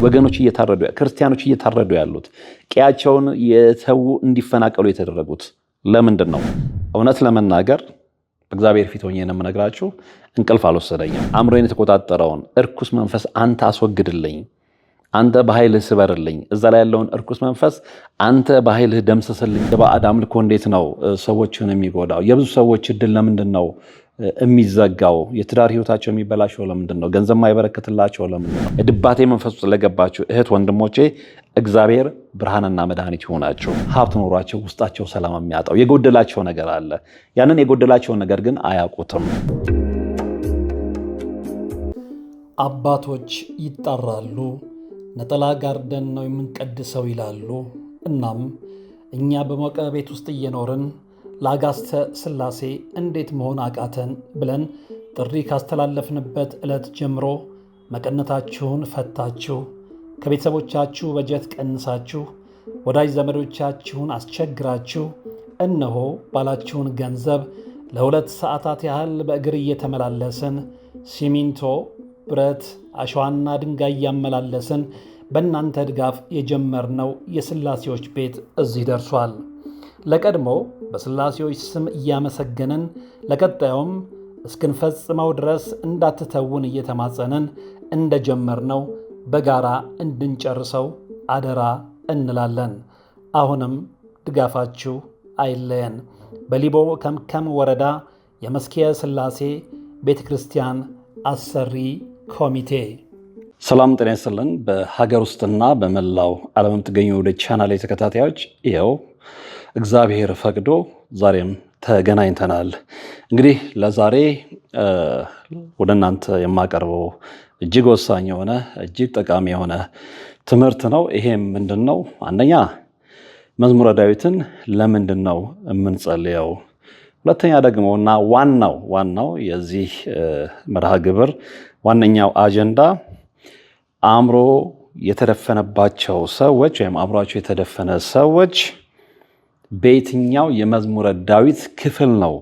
ወገኖች እየታረዱ ክርስቲያኖች እየታረዱ ያሉት ቀያቸውን የተው እንዲፈናቀሉ የተደረጉት ለምንድን ነው? እውነት ለመናገር በእግዚአብሔር ፊት ሆኜ ነው የምነግራችሁ፣ እንቅልፍ አልወሰደኝም። አእምሮዬን የተቆጣጠረውን እርኩስ መንፈስ አንተ አስወግድልኝ፣ አንተ በኃይልህ ስበርልኝ፣ እዛ ላይ ያለውን እርኩስ መንፈስ አንተ በኃይልህ ደምስስልኝ። የባዕድ አምልኮ እንዴት ነው ሰዎችን የሚጎዳው? የብዙ ሰዎች እድል ለምንድን ነው የሚዘጋው? የትዳር ህይወታቸው የሚበላሸው ለምንድን ነው? ገንዘብ ማይበረከትላቸው ለምንድን ነው? የድባቴ መንፈስ ውስጥ ለገባችሁ እህት ወንድሞቼ እግዚአብሔር ብርሃንና መድኃኒት ይሆናቸው። ሀብት ኖሯቸው ውስጣቸው ሰላም የሚያጣው የጎደላቸው ነገር አለ። ያንን የጎደላቸውን ነገር ግን አያውቁትም። አባቶች ይጣራሉ፣ ነጠላ ጋርደን ነው የምንቀድሰው ይላሉ። እናም እኛ በሞቀ ቤት ውስጥ እየኖርን ለአጋዕዝተ ሥላሴ እንዴት መሆን አቃተን ብለን ጥሪ ካስተላለፍንበት ዕለት ጀምሮ መቀነታችሁን ፈታችሁ፣ ከቤተሰቦቻችሁ በጀት ቀንሳችሁ፣ ወዳጅ ዘመዶቻችሁን አስቸግራችሁ፣ እነሆ ባላችሁን ገንዘብ ለ2 ሰዓታት ያህል በእግር እየተመላለስን ሲሚንቶ፣ ብረት፣ አሸዋና ድንጋይ እያመላለስን በእናንተ ድጋፍ የጀመርነው የሥላሴዎች ቤት እዚህ ደርሷል። ለቀድሞ በሥላሴዎች ስም እያመሰገንን ለቀጣዩም እስክንፈጽመው ድረስ እንዳትተውን እየተማጸንን እንደጀመርነው በጋራ እንድንጨርሰው አደራ እንላለን። አሁንም ድጋፋችሁ አይለየን። በሊቦ ከምከም ወረዳ የመስክየ ሥላሴ ቤተ ክርስቲያን አሰሪ ኮሚቴ። ሰላም ጤና ይስጥልን። በሀገር ውስጥና በመላው ዓለም የምትገኙ ወደ ቻናሌ ተከታታዮች ይኸው እግዚአብሔር ፈቅዶ ዛሬም ተገናኝተናል። እንግዲህ ለዛሬ ወደ እናንተ የማቀርበው እጅግ ወሳኝ የሆነ እጅግ ጠቃሚ የሆነ ትምህርት ነው። ይሄም ምንድን ነው? አንደኛ መዝሙረ ዳዊትን ለምንድን ነው የምንጸልየው? ሁለተኛ ደግሞ እና ዋናው የዚህ መርሃ ግብር ዋነኛው አጀንዳ አእምሮ የተደፈነባቸው ሰዎች ወይም አእምሯቸው የተደፈነ ሰዎች በየትኛው የመዝሙረ ዳዊት ክፍል ነው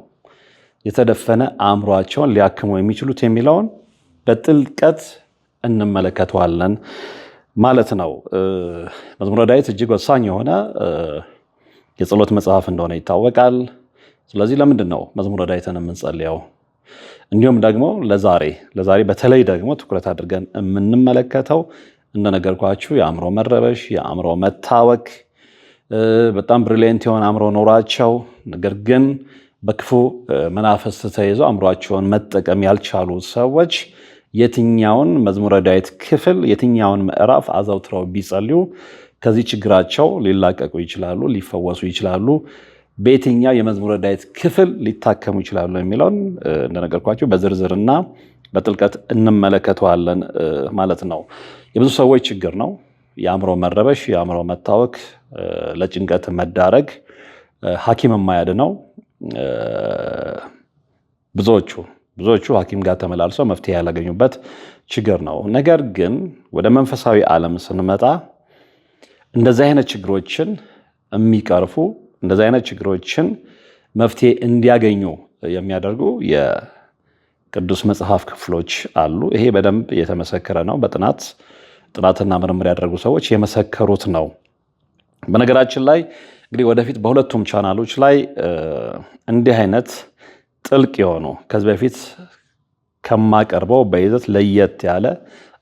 የተደፈነ አእምሯቸውን ሊያክሙ የሚችሉት የሚለውን በጥልቀት እንመለከተዋለን ማለት ነው። መዝሙረ ዳዊት እጅግ ወሳኝ የሆነ የጸሎት መጽሐፍ እንደሆነ ይታወቃል። ስለዚህ ለምንድን ነው መዝሙረ ዳዊትን የምንጸልየው? እንዲሁም ደግሞ ለዛሬ በተለይ ደግሞ ትኩረት አድርገን የምንመለከተው እንደነገርኳችሁ የአእምሮ መረበሽ፣ የአእምሮ መታወክ፣ በጣም ብሪሊየንት የሆነ አእምሮ ኖሯቸው ነገር ግን በክፉ መናፍስት ተይዘው አእምሯቸውን መጠቀም ያልቻሉ ሰዎች የትኛውን መዝሙረ ዳዊት ክፍል የትኛውን ምዕራፍ አዘውትረው ቢጸልዩ ከዚህ ችግራቸው ሊላቀቁ ይችላሉ፣ ሊፈወሱ ይችላሉ፣ በየትኛው የመዝሙረ ዳዊት ክፍል ሊታከሙ ይችላሉ የሚለውን እንደነገርኳችሁ በዝርዝርና በጥልቀት እንመለከተዋለን ማለት ነው። የብዙ ሰዎች ችግር ነው የአእምሮ መረበሽ፣ የአእምሮ መታወክ፣ ለጭንቀት መዳረግ፣ ሐኪም የማያድነው። ብዙዎቹ ሐኪም ጋር ተመላልሰው መፍትሄ ያላገኙበት ችግር ነው። ነገር ግን ወደ መንፈሳዊ ዓለም ስንመጣ እንደዚህ አይነት ችግሮችን የሚቀርፉ እንደዚህ አይነት ችግሮችን መፍትሄ እንዲያገኙ የሚያደርጉ የቅዱስ መጽሐፍ ክፍሎች አሉ። ይሄ በደንብ የተመሰከረ ነው። ጥናትና ምርምር ያደረጉ ሰዎች የመሰከሩት ነው። በነገራችን ላይ እንግዲህ ወደፊት በሁለቱም ቻናሎች ላይ እንዲህ አይነት ጥልቅ የሆኑ ከዚህ በፊት ከማቀርበው በይዘት ለየት ያለ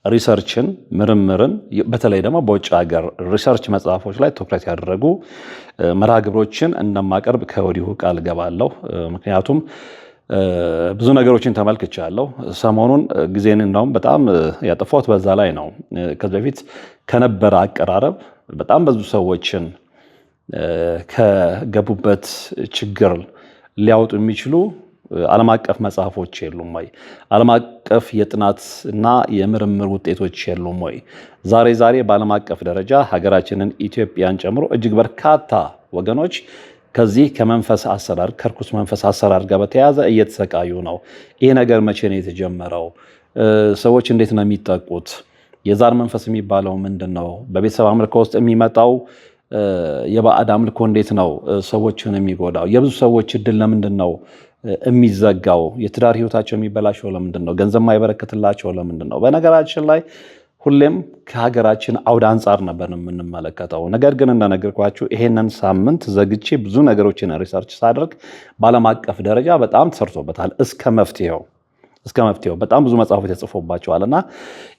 ሪሰርችን፣ ምርምርን በተለይ ደግሞ በውጭ ሀገር ሪሰርች መጽሐፎች ላይ ትኩረት ያደረጉ መርሃ ግብሮችን እንደማቀርብ ከወዲሁ ቃል ገባለሁ። ምክንያቱም ብዙ ነገሮችን ተመልክቻለሁ። ሰሞኑን ጊዜን እንደውም በጣም ያጠፋሁት በዛ ላይ ነው። ከዚህ በፊት ከነበረ አቀራረብ በጣም ብዙ ሰዎችን ከገቡበት ችግር ሊያወጡ የሚችሉ ዓለም አቀፍ መጽሐፎች የሉም ወይ? ዓለም አቀፍ የጥናት እና የምርምር ውጤቶች የሉም ወይ? ዛሬ በዓለም አቀፍ ደረጃ ሀገራችንን ኢትዮጵያን ጨምሮ እጅግ በርካታ ወገኖች ከዚህ ከመንፈስ አሰራር ከርኩስ መንፈስ አሰራር ጋር በተያያዘ እየተሰቃዩ ነው። ይሄ ነገር መቼ ነው የተጀመረው? ሰዎች እንዴት ነው የሚጠቁት? የዛር መንፈስ የሚባለው ምንድን ነው? በቤተሰብ አምልኮ ውስጥ የሚመጣው የባዕድ አምልኮ እንዴት ነው ሰዎችን የሚጎዳው? የብዙ ሰዎች እድል ለምንድን ነው የሚዘጋው? የትዳር ህይወታቸው የሚበላሸው ለምንድን ነው? ገንዘብ ማይበረከትላቸው ለምንድን ነው? በነገራችን ላይ ሁሌም ከሀገራችን አውድ አንጻር ነበር የምንመለከተው። ነገር ግን እንደነገርኳችሁ ይሄንን ሳምንት ዘግቼ ብዙ ነገሮችን ሪሰርች ሳደርግ በዓለም አቀፍ ደረጃ በጣም ተሰርቶበታል። እስከ መፍትሄው በጣም ብዙ መጽሐፎች ተጽፎባቸዋል። እና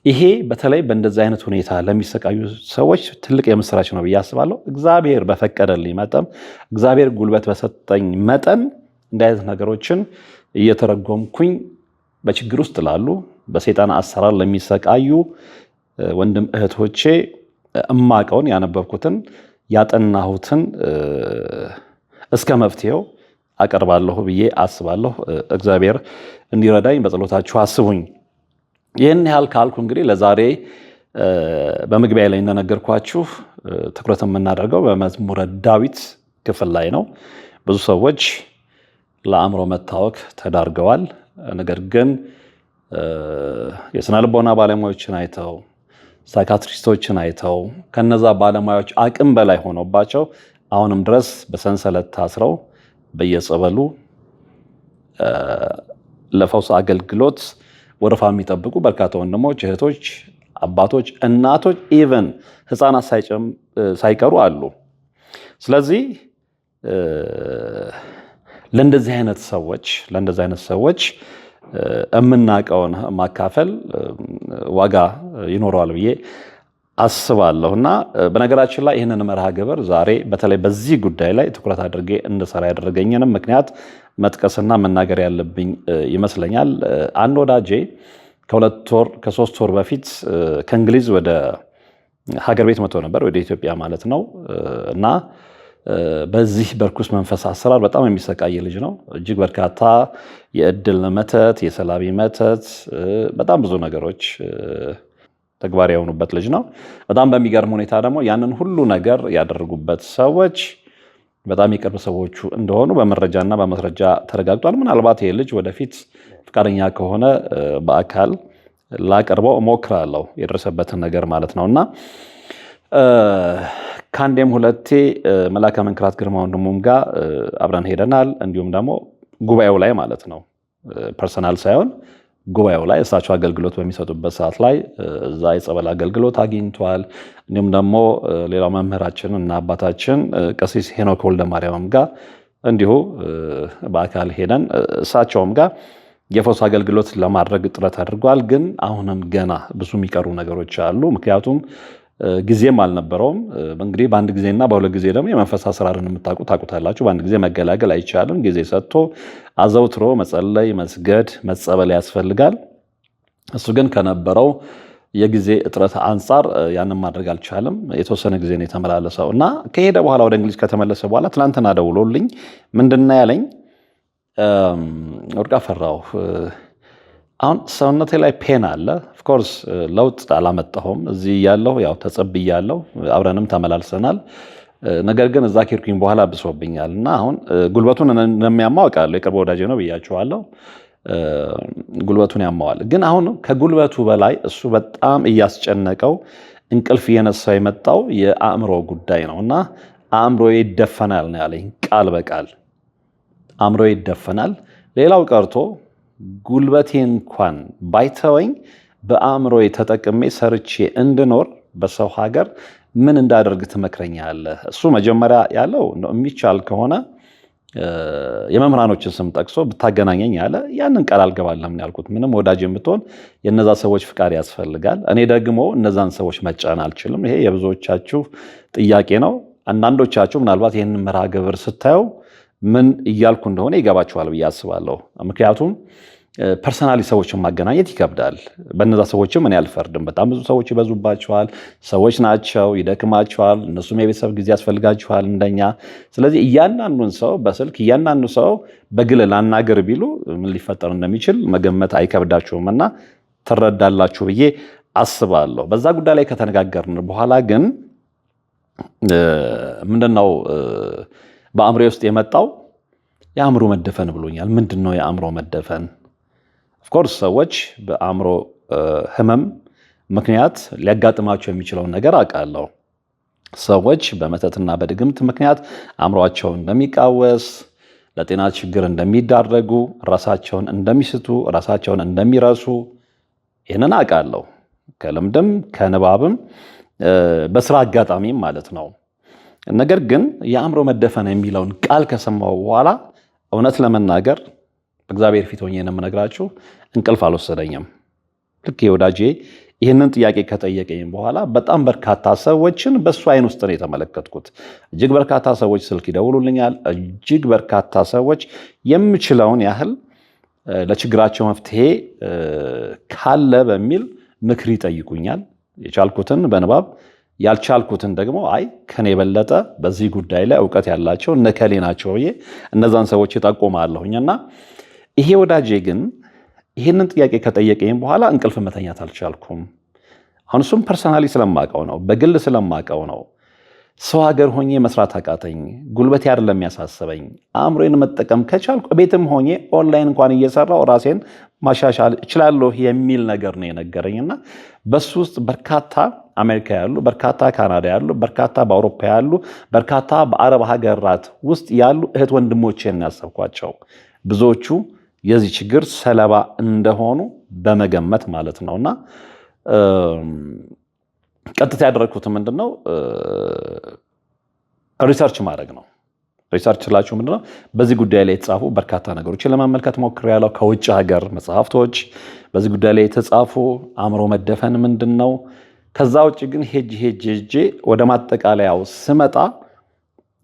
ይሄ በተለይ በእንደዚህ አይነት ሁኔታ ለሚሰቃዩ ሰዎች ትልቅ የምስራች ነው ብዬ አስባለሁ። እግዚአብሔር በፈቀደልኝ መጠን፣ እግዚአብሔር ጉልበት በሰጠኝ መጠን እንዲህ አይነት ነገሮችን እየተረጎምኩኝ በችግር ውስጥ ላሉ በሰይጣን አሰራር ለሚሰቃዩ ወንድም እህቶቼ እማቀውን ያነበብኩትን ያጠናሁትን እስከ መፍትሄው አቀርባለሁ ብዬ አስባለሁ። እግዚአብሔር እንዲረዳኝ በጸሎታችሁ አስቡኝ። ይህን ያህል ካልኩ እንግዲህ ለዛሬ በመግቢያ ላይ እንደነገርኳችሁ ትኩረት የምናደርገው በመዝሙረ ዳዊት ክፍል ላይ ነው። ብዙ ሰዎች ለአእምሮ መታወክ ተዳርገዋል። ነገር ግን የስነ ልቦና ባለሙያዎችን አይተው ሳይካትሪስቶችን አይተው ከነዛ ባለሙያዎች አቅም በላይ ሆኖባቸው አሁንም ድረስ በሰንሰለት ታስረው በየጸበሉ ለፈውስ አገልግሎት ወረፋ የሚጠብቁ በርካታ ወንድሞች፣ እህቶች፣ አባቶች፣ እናቶች ኢቨን ህፃናት ሳይቀሩ አሉ። ስለዚህ ለእንደዚህ አይነት ሰዎች የምናውቀውን ማካፈል ዋጋ ይኖረዋል ብዬ አስባለሁ። እና በነገራችን ላይ ይህንን መርሃ ግብር ዛሬ በተለይ በዚህ ጉዳይ ላይ ትኩረት አድርጌ እንድሰራ ያደረገኝንም ምክንያት መጥቀስና መናገር ያለብኝ ይመስለኛል። አንድ ወዳጄ ከ3 ወር በፊት ከእንግሊዝ ወደ ሀገር ቤት መጥቶ ነበር፣ ወደ ኢትዮጵያ ማለት ነው። እና በዚህ በርኩስ መንፈስ አሰራር በጣም የሚሰቃይ ልጅ ነው። እጅግ በርካታ የእድል መተት፣ የሰላቢ መተት፣ በጣም ብዙ ነገሮች ተግባራዊ የሆኑበት ልጅ ነው። በጣም በሚገርም ሁኔታ ደግሞ ያንን ሁሉ ነገር ያደረጉበት ሰዎች በጣም የቅርብ ሰዎቹ እንደሆኑ በመረጃና በማስረጃ ተረጋግጧል። ምናልባት ይህ ልጅ ወደፊት ፈቃደኛ ከሆነ በአካል ላቀርበው እሞክራለሁ፣ የደረሰበትን ነገር ማለት ነው። እና ከአንዴም ሁለቴ መላከ መንክራት ግርማ ወንድሙም ጋር አብረን ሄደናል። እንዲሁም ደግሞ ጉባኤው ላይ ማለት ነው፣ ፐርሰናል ሳይሆን ጉባኤው ላይ እሳቸው አገልግሎት በሚሰጡበት ሰዓት ላይ እዛ የጸበል አገልግሎት አግኝቷል። እንዲሁም ደግሞ ሌላው መምህራችን እና አባታችን ቀሲስ ሄኖክ ወልደ ማርያምም ጋር እንዲሁ በአካል ሄደን እሳቸውም ጋር የፈውስ አገልግሎት ለማድረግ ጥረት አድርጓል። ግን አሁንም ገና ብዙ የሚቀሩ ነገሮች አሉ። ምክንያቱም ጊዜም አልነበረውም። እንግዲህ በአንድ ጊዜና በሁለት ጊዜ ደግሞ የመንፈስ አሰራርን ታውቁታላችሁ። በአንድ ጊዜ መገላገል አይቻልም። ጊዜ ሰጥቶ አዘውትሮ መጸለይ፣ መስገድ፣ መጸበል ያስፈልጋል። እሱ ግን ከነበረው የጊዜ እጥረት አንጻር ያንን ማድረግ አልቻለም። የተወሰነ ጊዜ ነው የተመላለሰው እና ከሄደ በኋላ ወደ እንግሊዝ ከተመለሰ በኋላ ትናንትና ደውሎልኝ ምንድን ነው ያለኝ፣ ወርቅ ፈራው አሁን ሰውነቴ ላይ ፔን አለ። ኦፍኮርስ ለውጥ አላመጣሁም። እዚህ ያለው ያው ተጸብያለሁ፣ አብረንም ተመላልሰናል። ነገር ግን እዛ ከሄድኩኝ በኋላ ብሶብኛል እና አሁን ጉልበቱን እንደሚያማው አውቃለሁ። የቅርብ ወዳጄ ነው ብያችኋለሁ። ጉልበቱን ያማዋል። ግን አሁን ከጉልበቱ በላይ እሱ በጣም እያስጨነቀው እንቅልፍ እየነሳው የመጣው የአእምሮ ጉዳይ ነው እና አእምሮዬ ይደፈናል ነው ያለኝ ቃል በቃል አእምሮዬ ይደፈናል። ሌላው ቀርቶ ጉልበቴ እንኳን ባይተወኝ በአእምሮዬ ተጠቅሜ ሰርቼ እንድኖር በሰው ሀገር ምን እንዳደርግ ትመክረኛለህ? እሱ መጀመሪያ ያለው የሚቻል ከሆነ የመምህራኖችን ስም ጠቅሶ ብታገናኘኝ ያለ ያንን ቃል አልገባለም ያልኩት። ምንም ወዳጅ የምትሆን የነዛ ሰዎች ፍቃድ ያስፈልጋል። እኔ ደግሞ እነዛን ሰዎች መጫን አልችልም። ይሄ የብዙዎቻችሁ ጥያቄ ነው። አንዳንዶቻችሁ ምናልባት ይህንን መርሃ ግብር ስታየው ምን እያልኩ እንደሆነ ይገባችኋል ብዬ አስባለሁ። ምክንያቱም ፐርሰናሊ ሰዎችን ማገናኘት ይከብዳል። በነዛ ሰዎችም እኔ አልፈርድም። በጣም ብዙ ሰዎች ይበዙባቸዋል። ሰዎች ናቸው፣ ይደክማቸዋል። እነሱም የቤተሰብ ጊዜ ያስፈልጋቸዋል እንደኛ። ስለዚህ እያንዳንዱን ሰው በስልክ እያንዳንዱ ሰው በግል ላናገር ቢሉ ምን ሊፈጠር እንደሚችል መገመት አይከብዳችሁም እና ትረዳላችሁ ብዬ አስባለሁ። በዛ ጉዳይ ላይ ከተነጋገርን በኋላ ግን ምንድነው በአእምሮ ውስጥ የመጣው የአእምሮ መደፈን ብሎኛል። ምንድን ነው የአእምሮ መደፈን? ኦፍኮርስ ሰዎች በአእምሮ ህመም ምክንያት ሊያጋጥማቸው የሚችለውን ነገር አውቃለሁ። ሰዎች በመተትና በድግምት ምክንያት አእምሯቸውን እንደሚቃወስ፣ ለጤና ችግር እንደሚዳረጉ፣ ራሳቸውን እንደሚስቱ፣ ራሳቸውን እንደሚረሱ ይህንን አውቃለሁ። ከልምድም ከንባብም በስራ አጋጣሚም ማለት ነው። ነገር ግን የአእምሮ መደፈን የሚለውን ቃል ከሰማው በኋላ እውነት ለመናገር በእግዚአብሔር ፊት ሆኜ ነው የምነግራችሁ፣ እንቅልፍ አልወሰደኝም። ልክ የወዳጄ ይህንን ጥያቄ ከጠየቀኝ በኋላ በጣም በርካታ ሰዎችን በእሱ አይን ውስጥ ነው የተመለከትኩት። እጅግ በርካታ ሰዎች ስልክ ይደውሉልኛል። እጅግ በርካታ ሰዎች የምችለውን ያህል ለችግራቸው መፍትሄ ካለ በሚል ምክር ይጠይቁኛል። የቻልኩትን በንባብ ያልቻልኩትን ደግሞ አይ ከኔ የበለጠ በዚህ ጉዳይ ላይ እውቀት ያላቸው እነከሌ ናቸው ብዬ እነዛን ሰዎች እጠቁማለሁኝና ይሄ ወዳጄ ግን ይህንን ጥያቄ ከጠየቀኝ በኋላ እንቅልፍ መተኛት አልቻልኩም። አሁን እሱም ፐርሰናሊ ስለማቀው ነው፣ በግል ስለማቀው ነው። ሰው ሀገር ሆኜ መስራት አቃተኝ። ጉልበቴ አይደለም የሚያሳስበኝ። አእምሮዬን መጠቀም ከቻልኩ ቤትም ሆኜ ኦንላይን እንኳን እየሰራው ራሴን ማሻሻል እችላለሁ የሚል ነገር ነው የነገረኝና በሱ ውስጥ በርካታ አሜሪካ ያሉ፣ በርካታ ካናዳ ያሉ፣ በርካታ በአውሮፓ ያሉ፣ በርካታ በአረብ ሀገራት ውስጥ ያሉ እህት ወንድሞቼን ያሰብኳቸው ብዙዎቹ የዚህ ችግር ሰለባ እንደሆኑ በመገመት ማለት ነውና ቀጥታ ያደረግኩት ምንድነው ሪሰርች ማድረግ ነው። ሪሰርች ስላችሁ ምንድነው በዚህ ጉዳይ ላይ የተጻፉ በርካታ ነገሮችን ለመመልከት ሞክሬያለሁ። ከውጭ ሀገር መጽሐፍቶች በዚህ ጉዳይ ላይ የተጻፉ አእምሮ መደፈን ምንድነው። ከዛ ውጭ ግን ሄጄ ወደ ማጠቃለያው ስመጣ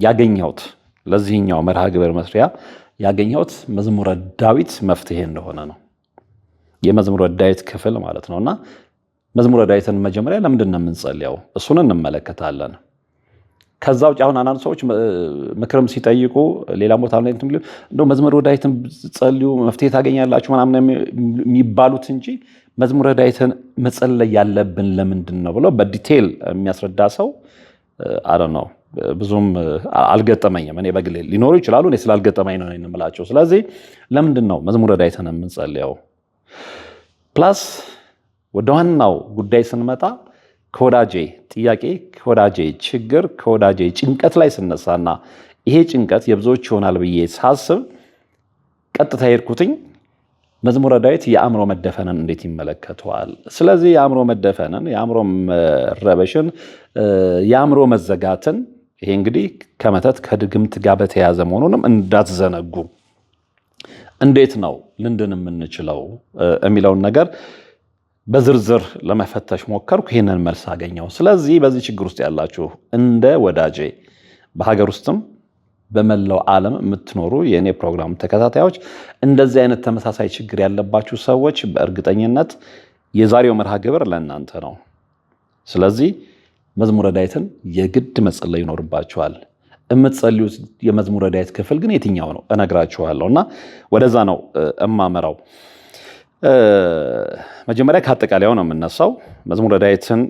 ያገኘሁት ለዚህኛው መርሃ ግብር መስሪያ ያገኘሁት መዝሙረ ዳዊት መፍትሄ እንደሆነ ነው። የመዝሙረ ዳዊት ክፍል ማለት ነውና መዝሙረ ዳዊትን መጀመሪያ ለምንድን ነው የምንጸልየው? እሱን እንመለከታለን። ከዛ ውጭ አሁን አንዳንድ ሰዎች ምክርም ሲጠይቁ ሌላ ቦታ ላይ እንደው መዝሙረ ዳዊትን ጸልዩ መፍትሄ ታገኛላችሁ ምናምን የሚባሉት እንጂ መዝሙረ ዳዊትን መጸለይ ያለብን ለምንድን ነው ብለው በዲቴል የሚያስረዳ ሰው አረ ነው ብዙም አልገጠመኝም። እኔ በግሌ ሊኖሩ ይችላሉ፣ እኔ ስላልገጠመኝ ነው የምላቸው። ስለዚህ ለምንድን ነው መዝሙረ ዳዊትን የምንጸልየው? ፕላስ ወደ ዋናው ጉዳይ ስንመጣ ከወዳጄ ጥያቄ፣ ከወዳጄ ችግር፣ ከወዳጄ ጭንቀት ላይ ስነሳና ይሄ ጭንቀት የብዙዎች ይሆናል ብዬ ሳስብ ቀጥታ ሄድኩትኝ መዝሙረ ዳዊት የአእምሮ መደፈንን እንዴት ይመለከተዋል? ስለዚህ የአእምሮ መደፈንን፣ የአእምሮ መረበሽን፣ የአእምሮ መዘጋትን ይሄ እንግዲህ ከመተት ከድግምት ጋር በተያያዘ መሆኑንም እንዳትዘነጉ። እንዴት ነው ልንድን የምንችለው የሚለውን ነገር በዝርዝር ለመፈተሽ ሞከርኩ። ይህንን መልስ አገኘው። ስለዚህ በዚህ ችግር ውስጥ ያላችሁ እንደ ወዳጄ በሀገር ውስጥም በመላው ዓለም የምትኖሩ የእኔ ፕሮግራም ተከታታዮች እንደዚህ አይነት ተመሳሳይ ችግር ያለባችሁ ሰዎች በእርግጠኝነት የዛሬው መርሃ ግብር ለእናንተ ነው። ስለዚህ መዝሙረ ዳዊትን የግድ መጸለይ ይኖርባችኋል። የምትጸልዩት የመዝሙረ ዳዊት ክፍል ግን የትኛው ነው እነግራችኋለሁ እና ወደዛ ነው እማመራው። መጀመሪያ ከአጠቃላዩ ነው የምነሳው። መዝሙረ ዳዊትን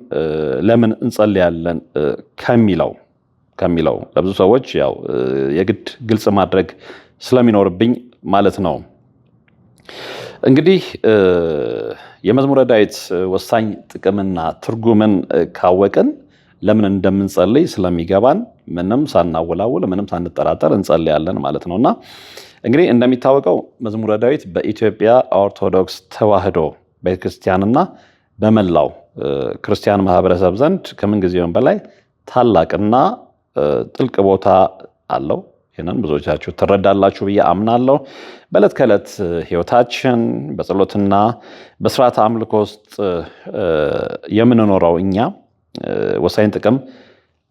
ለምን እንጸልያለን ከሚለው ለብዙ ሰዎች ያው የግድ ግልጽ ማድረግ ስለሚኖርብኝ ማለት ነው። እንግዲህ የመዝሙረ ዳዊት ወሳኝ ጥቅምና ትርጉምን ካወቅን ለምን እንደምንጸልይ ስለሚገባን ምንም ሳናወላውል ምንም ሳንጠራጠር እንጸልያለን ማለት ነውና እንግዲህ እንደሚታወቀው መዝሙረ ዳዊት በኢትዮጵያ ኦርቶዶክስ ተዋሕዶ ቤተክርስቲያንና በመላው ክርስቲያን ማህበረሰብ ዘንድ ከምንጊዜውም በላይ ታላቅና ጥልቅ ቦታ አለው። ይህንን ብዙዎቻችሁ ትረዳላችሁ ብዬ አምናለሁ። በዕለት ከዕለት ህይወታችን በጸሎትና በስርዓተ አምልኮ ውስጥ የምንኖረው እኛ ወሳኝ ጥቅም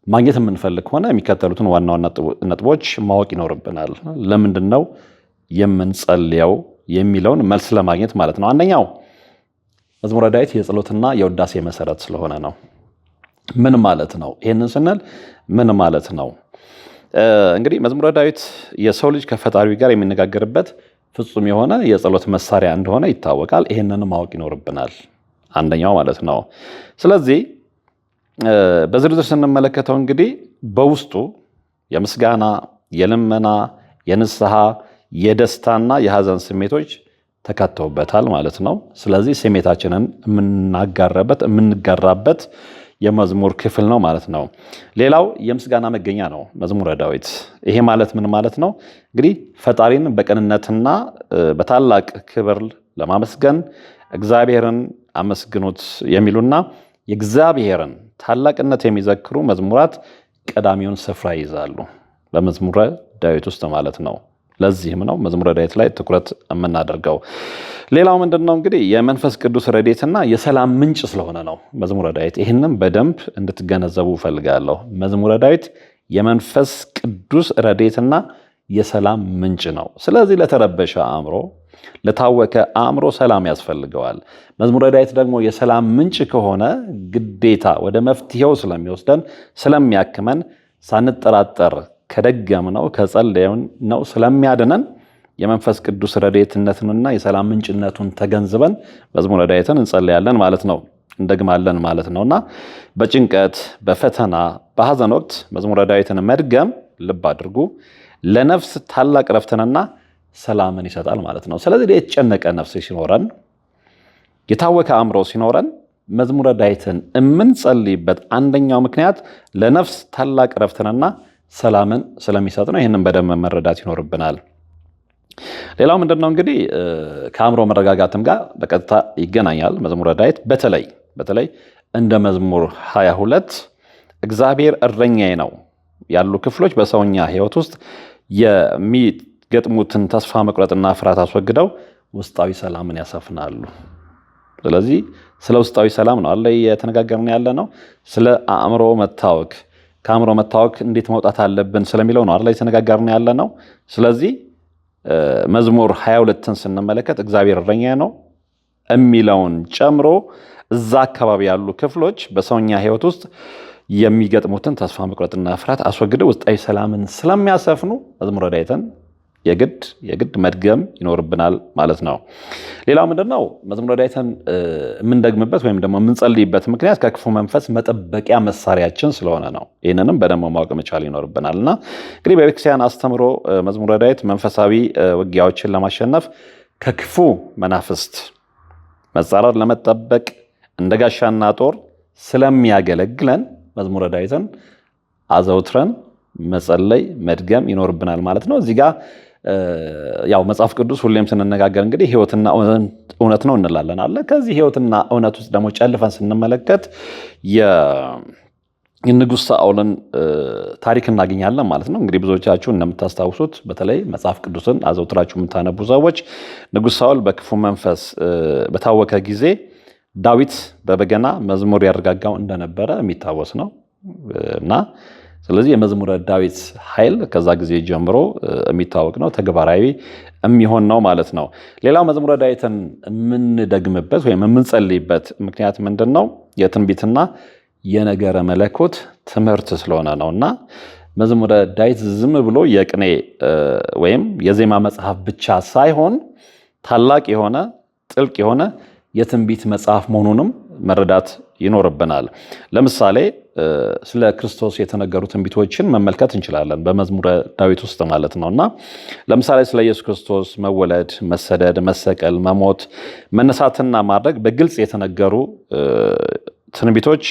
ማግኘት የምንፈልግ ከሆነ የሚከተሉትን ዋና ዋና ነጥቦች ማወቅ ይኖርብናል። ለምንድን ነው የምንጸልየው የሚለውን መልስ ለማግኘት ማለት ነው። አንደኛው መዝሙረ ዳዊት የጸሎትና የውዳሴ መሰረት ስለሆነ ነው። ምን ማለት ነው? ይህንን ስንል ምን ማለት ነው? እንግዲህ መዝሙረ ዳዊት የሰው ልጅ ከፈጣሪው ጋር የሚነጋገርበት ፍጹም የሆነ የጸሎት መሳሪያ እንደሆነ ይታወቃል። ይህንን ማወቅ ይኖርብናል። አንደኛው ማለት ነው። ስለዚህ በዝርዝር ስንመለከተው እንግዲህ በውስጡ የምስጋና፣ የልመና፣ የንስሐ፣ የደስታና የሐዘን ስሜቶች ተካተውበታል ማለት ነው። ስለዚህ ስሜታችንን የምንጋራበት የመዝሙር ክፍል ነው ማለት ነው። ሌላው የምስጋና መገኛ ነው መዝሙረ ዳዊት። ይሄ ማለት ምን ማለት ነው? እንግዲህ ፈጣሪን በቅንነትና በታላቅ ክብር ለማመስገን እግዚአብሔርን አመስግኑት የሚሉና የእግዚአብሔርን ታላቅነት የሚዘክሩ መዝሙራት ቀዳሚውን ስፍራ ይይዛሉ በመዝሙረ ዳዊት ውስጥ ማለት ነው። ለዚህም ነው መዝሙረ ዳዊት ላይ ትኩረት የምናደርገው። ሌላው ምንድነው እንግዲህ የመንፈስ ቅዱስ ረድኤትና የሰላም ምንጭ ስለሆነ ነው መዝሙረ ዳዊት። ይህንም በደንብ እንድትገነዘቡ እፈልጋለሁ። መዝሙረ ዳዊት የመንፈስ ቅዱስ ረድኤትና የሰላም ምንጭ ነው። ስለዚህ ለተረበሸ አእምሮ፣ ለታወከ አእምሮ ሰላም ያስፈልገዋል። መዝሙረ ዳዊት ደግሞ የሰላም ምንጭ ከሆነ ግዴታ ወደ መፍትሄው ስለሚወስደን፣ ስለሚያክመን፣ ሳንጠራጠር ከደገምነው ከጸለይነው ስለሚያድነን የመንፈስ ቅዱስ ረድኤትነትንና የሰላም ምንጭነቱን ተገንዝበን መዝሙረ ዳዊትን እንጸልያለን ማለት ነው፣ እንደግማለን ማለት ነውና በጭንቀት በፈተና በሐዘን ወቅት መዝሙረ ዳዊትን መድገም ልብ አድርጉ ለነፍስ ታላቅ ረፍትንና ሰላምን ይሰጣል ማለት ነው። ስለዚህ የተጨነቀ ነፍስ ሲኖረን፣ የታወከ አእምሮ ሲኖረን መዝሙረ ዳዊትን የምንጸልይበት አንደኛው ምክንያት ለነፍስ ታላቅ ረፍትንና ሰላምን ስለሚሰጥ ነው። ይህንን በደንብ መረዳት ይኖርብናል። ሌላው ምንድነው እንግዲህ ከአእምሮ መረጋጋትም ጋር በቀጥታ ይገናኛል መዝሙረ ዳዊት። በተለይ እንደ መዝሙር 22 እግዚአብሔር እረኛዬ ነው ያሉ ክፍሎች በሰውኛ ሕይወት ውስጥ የሚገጥሙትን ተስፋ መቁረጥና ፍርሃት አስወግደው ውስጣዊ ሰላምን ያሰፍናሉ። ስለዚህ ስለ ውስጣዊ ሰላም ነው አለ የተነጋገርን ያለ ነው። ስለ አእምሮ መታወክ፣ ከአእምሮ መታወክ እንዴት መውጣት አለብን ስለሚለው ነው አይደል የተነጋገርን ያለ ነው። ስለዚህ መዝሙር 22ን ስንመለከት እግዚአብሔር እረኛዬ ነው የሚለውን ጨምሮ እዛ አካባቢ ያሉ ክፍሎች በሰውኛ ሕይወት ውስጥ የሚገጥሙትን ተስፋ መቁረጥና ፍርሃት አስወግደው ውስጣዊ ሰላምን ስለሚያሰፍኑ መዝሙረ ዳዊትን የግድ መድገም ይኖርብናል ማለት ነው። ሌላው ምንድነው መዝሙረ ዳዊትን የምንደግምበት ወይም ደግሞ የምንጸልይበት ምክንያት ከክፉ መንፈስ መጠበቂያ መሳሪያችን ስለሆነ ነው። ይህንንም በደንብ ማወቅ መቻል ይኖርብናል እና እንግዲህ በቤተክርስቲያን አስተምሮ መዝሙረ ዳዊት መንፈሳዊ ውጊያዎችን ለማሸነፍ ከክፉ መናፍስት መጻረር ለመጠበቅ እንደ ጋሻና ጦር ስለሚያገለግለን መዝሙረ ዳዊትን አዘውትረን መጸለይ መድገም ይኖርብናል ማለት ነው። እዚህ ጋር ያው መጽሐፍ ቅዱስ ሁሌም ስንነጋገር እንግዲህ ሕይወትና እውነት ነው እንላለን አለ። ከዚህ ሕይወትና እውነት ውስጥ ደግሞ ጨልፈን ስንመለከት የንጉሥ ሳኦልን ታሪክ እናገኛለን ማለት ነው። እንግዲህ ብዙዎቻችሁ እንደምታስታውሱት በተለይ መጽሐፍ ቅዱስን አዘውትራችሁ የምታነቡ ሰዎች ንጉሥ ሳኦል በክፉ መንፈስ በታወከ ጊዜ ዳዊት በበገና መዝሙር ያረጋጋው እንደነበረ የሚታወስ ነው እና ስለዚህ የመዝሙረ ዳዊት ኃይል ከዛ ጊዜ ጀምሮ የሚታወቅ ነው፣ ተግባራዊ የሚሆን ነው ማለት ነው። ሌላው መዝሙረ ዳዊትን የምንደግምበት ወይም የምንጸልይበት ምክንያት ምንድን ነው? የትንቢትና የነገረ መለኮት ትምህርት ስለሆነ ነው እና መዝሙረ ዳዊት ዝም ብሎ የቅኔ ወይም የዜማ መጽሐፍ ብቻ ሳይሆን ታላቅ የሆነ ጥልቅ የሆነ የትንቢት መጽሐፍ መሆኑንም መረዳት ይኖርብናል። ለምሳሌ ስለ ክርስቶስ የተነገሩ ትንቢቶችን መመልከት እንችላለን በመዝሙረ ዳዊት ውስጥ ማለት ነው እና ለምሳሌ ስለ ኢየሱስ ክርስቶስ መወለድ፣ መሰደድ፣ መሰቀል፣ መሞት፣ መነሳትና ማድረግ በግልጽ የተነገሩ ትንቢቶች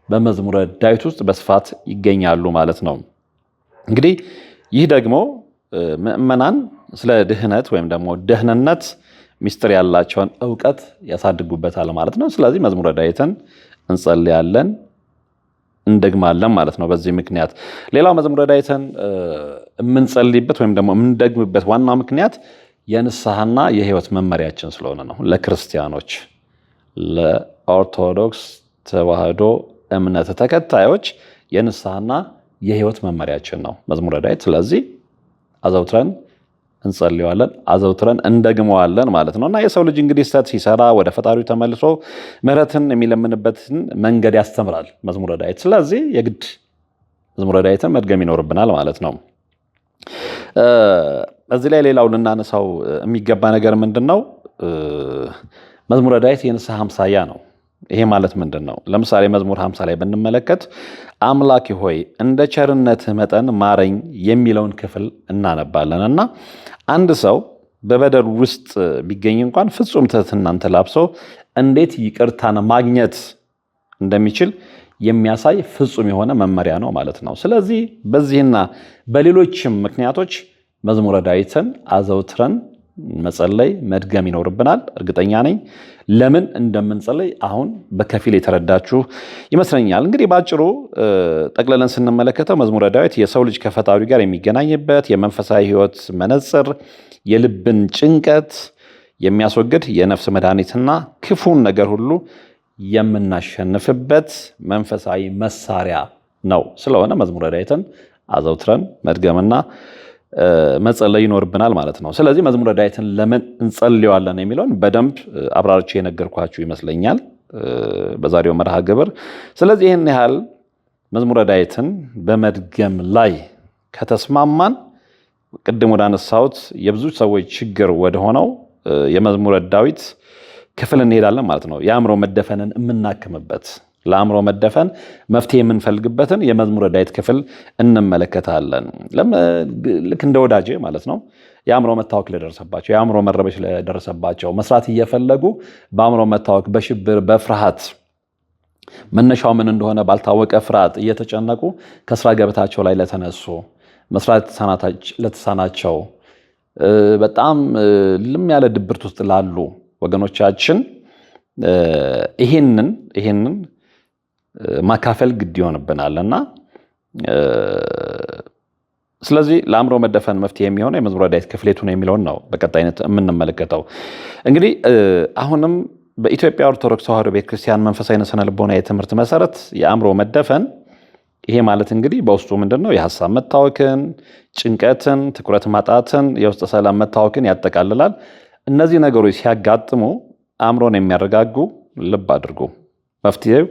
በመዝሙረ ዳዊት ውስጥ በስፋት ይገኛሉ ማለት ነው። እንግዲህ ይህ ደግሞ ምዕመናን ስለ ድህነት ወይም ደግሞ ደህንነት ሚስጥር ያላቸውን እውቀት ያሳድጉበታል ማለት ነው። ስለዚህ መዝሙረ ዳዊትን እንጸልያለን እንደግማለን ማለት ነው በዚህ ምክንያት። ሌላው መዝሙረ ዳዊትን የምንጸልይበት ወይም ደግሞ የምንደግምበት ዋና ምክንያት የንስሐና የሕይወት መመሪያችን ስለሆነ ነው። ለክርስቲያኖች ለኦርቶዶክስ ተዋህዶ እምነት ተከታዮች የንስሐና የሕይወት መመሪያችን ነው መዝሙረ ዳዊት። ስለዚህ አዘውትረን እንጸልየዋለን፣ አዘውትረን እንደግመዋለን ማለት ነው እና የሰው ልጅ እንግዲህ ስህተት ሲሰራ ወደ ፈጣሪው ተመልሶ ምሕረትን የሚለምንበትን መንገድ ያስተምራል መዝሙረ ዳዊት። ስለዚህ የግድ መዝሙረ ዳዊትን መድገም ይኖርብናል ማለት ነው። እዚህ ላይ ሌላው ልናነሳው የሚገባ ነገር ምንድን ነው? መዝሙረ ዳዊት የንስሐ አምሳያ ነው። ይሄ ማለት ምንድን ነው? ለምሳሌ መዝሙር 50 ላይ ብንመለከት አምላኬ ሆይ እንደ ቸርነትህ መጠን ማረኝ የሚለውን ክፍል እናነባለን እና አንድ ሰው በበደል ውስጥ ቢገኝ እንኳን ፍጹም ትሕትናን ተላብሶ እንዴት ይቅርታን ማግኘት እንደሚችል የሚያሳይ ፍጹም የሆነ መመሪያ ነው ማለት ነው። ስለዚህ በዚህና በሌሎችም ምክንያቶች መዝሙረ ዳዊትን አዘውትረን መጸለይ መድገም ይኖርብናል። እርግጠኛ ነኝ ለምን እንደምንጸለይ አሁን በከፊል የተረዳችሁ ይመስለኛል። እንግዲህ ባጭሩ ጠቅለለን ስንመለከተው መዝሙረ ዳዊት የሰው ልጅ ከፈጣሪው ጋር የሚገናኝበት የመንፈሳዊ ሕይወት መነጽር፣ የልብን ጭንቀት የሚያስወግድ የነፍስ መድኃኒትና ክፉን ነገር ሁሉ የምናሸንፍበት መንፈሳዊ መሳሪያ ነው። ስለሆነ መዝሙረ ዳዊትን አዘውትረን መድገምና መጸለይ ይኖርብናል ማለት ነው። ስለዚህ መዝሙረ ዳዊትን ለምን እንጸልየዋለን የሚለውን በደንብ አብራርቼ የነገርኳችሁ ይመስለኛል በዛሬው መርሃ ግብር። ስለዚህ ይህን ያህል መዝሙረ ዳዊትን በመድገም ላይ ከተስማማን ቅድም ወደ አነሳሁት የብዙ ሰዎች ችግር ወደሆነው የመዝሙረ ዳዊት ክፍል እንሄዳለን ማለት ነው። የአእምሮ መደፈንን የምናክምበት ለአእምሮ መደፈን መፍትሄ የምንፈልግበትን የመዝሙረ ዳዊት ክፍል እንመለከታለን። ልክ እንደ ወዳጄ ማለት ነው። የአእምሮ መታወክ ለደረሰባቸው፣ የአእምሮ መረበሽ ለደረሰባቸው፣ መስራት እየፈለጉ በአእምሮ መታወክ፣ በሽብር፣ በፍርሃት መነሻው ምን እንደሆነ ባልታወቀ ፍርሃት እየተጨነቁ ከስራ ገበታቸው ላይ ለተነሱ፣ መስራት ለተሳናቸው፣ በጣም ልም ያለ ድብርት ውስጥ ላሉ ወገኖቻችን ይሄንን ማካፈል ግድ ይሆንብናልና ስለዚህ ለአእምሮ መደፈን መፍትሄ የሚሆነው የመዝሙረ ዳዊት ክፍሌቱ ነው የሚለውን ነው በቀጣይነት የምንመለከተው። እንግዲህ አሁንም በኢትዮጵያ ኦርቶዶክስ ተዋሕዶ ቤተክርስቲያን መንፈሳዊ ስነ ልቦና የትምህርት መሰረት የአእምሮ መደፈን ይሄ ማለት እንግዲህ በውስጡ ምንድነው? የሐሳብ መታወክን፣ ጭንቀትን፣ ትኩረት ማጣትን፣ የውስጥ ሰላም መታወክን ያጠቃልላል። እነዚህ ነገሮች ሲያጋጥሙ አእምሮን የሚያረጋጉ ልብ አድርጉ መፍትሄው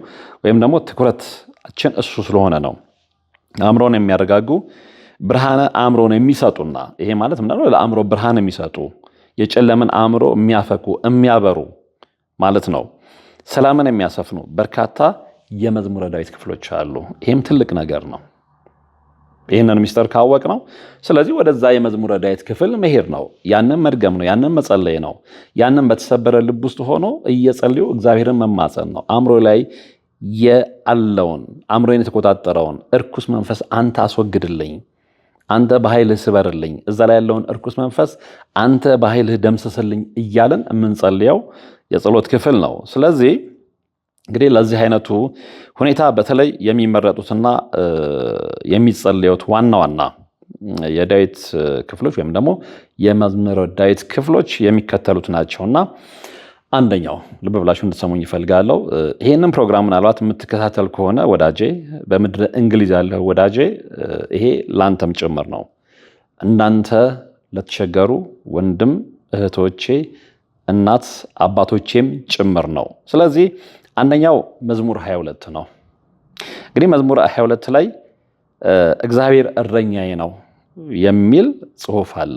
ወይም ደግሞ ትኩረታችን እሱ ስለሆነ ነው። አእምሮን የሚያረጋጉ ብርሃነ አእምሮን የሚሰጡና ይሄ ማለት ምንድነው? ለአእምሮ ብርሃን የሚሰጡ የጨለምን አእምሮ የሚያፈኩ የሚያበሩ ማለት ነው። ሰላምን የሚያሰፍኑ በርካታ የመዝሙረ ዳዊት ክፍሎች አሉ። ይሄም ትልቅ ነገር ነው። ይህንን ሚስጥር ካወቅ ነው። ስለዚህ ወደዛ የመዝሙረ ዳዊት ክፍል መሄድ ነው። ያንን መድገም ነው። ያንን መጸለይ ነው። ያንን በተሰበረ ልብ ውስጥ ሆኖ እየጸለዩ እግዚአብሔርን መማፀን ነው። አእምሮ ላይ ያለውን አእምሮን የተቆጣጠረውን እርኩስ መንፈስ አንተ አስወግድልኝ፣ አንተ በኃይልህ ስበርልኝ፣ እዛ ላይ ያለውን እርኩስ መንፈስ አንተ በኃይልህ ደምስስልኝ እያለን የምንጸልየው የጸሎት ክፍል ነው። ስለዚህ እንግዲህ ለዚህ አይነቱ ሁኔታ በተለይ የሚመረጡትና የሚጸለዩት ዋና ዋና የዳዊት ክፍሎች ወይም ደግሞ የመዝሙረ ዳዊት ክፍሎች የሚከተሉት ናቸውና አንደኛው ልብ ብላችሁ እንድትሰሙኝ ይፈልጋለሁ። ይሄንን ፕሮግራም ምናልባት የምትከታተል ከሆነ ወዳጄ፣ በምድረ እንግሊዝ ያለው ወዳጄ፣ ይሄ ላንተም ጭምር ነው። እንዳንተ ለተቸገሩ ወንድም እህቶቼ፣ እናት አባቶቼም ጭምር ነው። ስለዚህ አንደኛው መዝሙር 22 ነው። እንግዲህ መዝሙር 22 ላይ እግዚአብሔር እረኛዬ ነው የሚል ጽሑፍ አለ።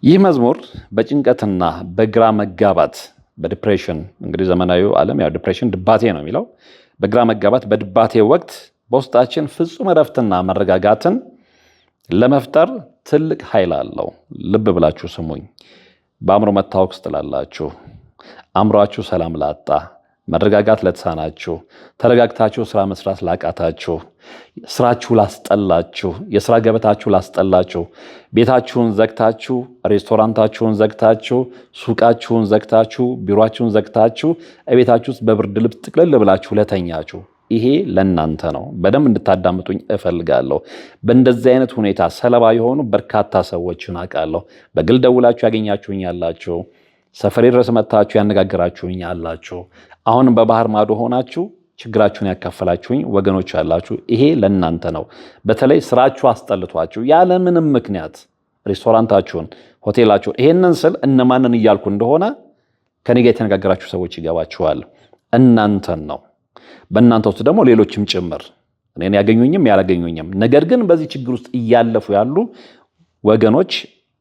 ይህ መዝሙር በጭንቀትና በግራ መጋባት በዲፕሬሽን እንግዲህ ዘመናዊው ዓለም ያው ዲፕሬሽን ድባቴ ነው የሚለው። በግራ መጋባት በድባቴ ወቅት በውስጣችን ፍጹም እረፍትና መረጋጋትን ለመፍጠር ትልቅ ኃይል አለው። ልብ ብላችሁ ስሙኝ። በአእምሮ መታወክ ውስጥ ላላችሁ፣ አእምሯችሁ ሰላም ላጣ፣ መረጋጋት ለተሳናችሁ፣ ተረጋግታችሁ ስራ መስራት ላቃታችሁ፣ ስራችሁ ላስጠላችሁ፣ የስራ ገበታችሁ ላስጠላችሁ፣ ቤታችሁን ዘግታችሁ፣ ሬስቶራንታችሁን ዘግታችሁ፣ ሱቃችሁን ዘግታችሁ፣ ቢሮአችሁን ዘግታችሁ፣ እቤታችሁ ውስጥ በብርድ ልብስ ጥቅልል ብላችሁ ለተኛችሁ ይሄ ለእናንተ ነው። በደንብ እንድታዳምጡኝ እፈልጋለሁ። በእንደዚህ አይነት ሁኔታ ሰለባ የሆኑ በርካታ ሰዎችን አውቃለሁ። በግል ደውላችሁ ያገኛችሁኝ ያላችሁ፣ ሰፈሬ ድረስ መጥታችሁ ያነጋግራችሁኝ ያላችሁ፣ አሁንም በባህር ማዶ ሆናችሁ ችግራችሁን ያካፈላችሁኝ ወገኖች ያላችሁ፣ ይሄ ለእናንተ ነው። በተለይ ስራችሁ አስጠልቷችሁ ያለምንም ምክንያት ሬስቶራንታችሁን፣ ሆቴላችሁን፣ ይሄንን ስል እነማንን እያልኩ እንደሆነ ከኔ ጋር የተነጋገራችሁ ሰዎች ይገባችኋል። እናንተን ነው። በእናንተ ውስጥ ደግሞ ሌሎችም ጭምር እኔን ያገኙኝም ያላገኙኝም፣ ነገር ግን በዚህ ችግር ውስጥ እያለፉ ያሉ ወገኖች